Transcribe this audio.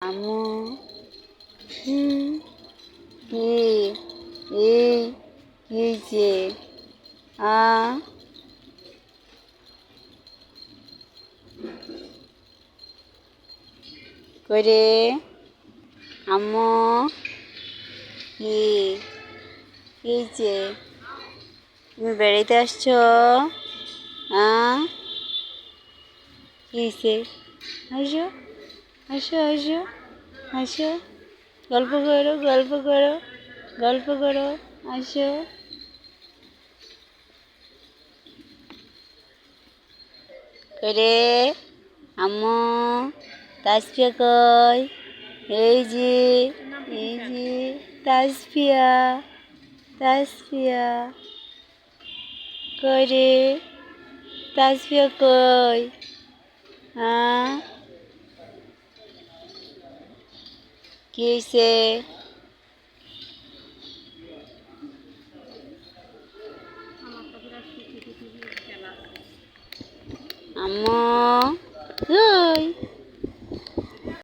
আমু কি এ কি যে আ করে আম্মু কি কি যে তুমি বেড়াইতে আসছো কি হয়েছে আসো আসো আসো আসো গল্প করো গল্প করো গল্প করো আসো করে আম্মু তাসফিয়া কই এই যে তাসফিয়া তাসফিয়া করে তাসফিয়া কই কি হয়েছে আম্মু কই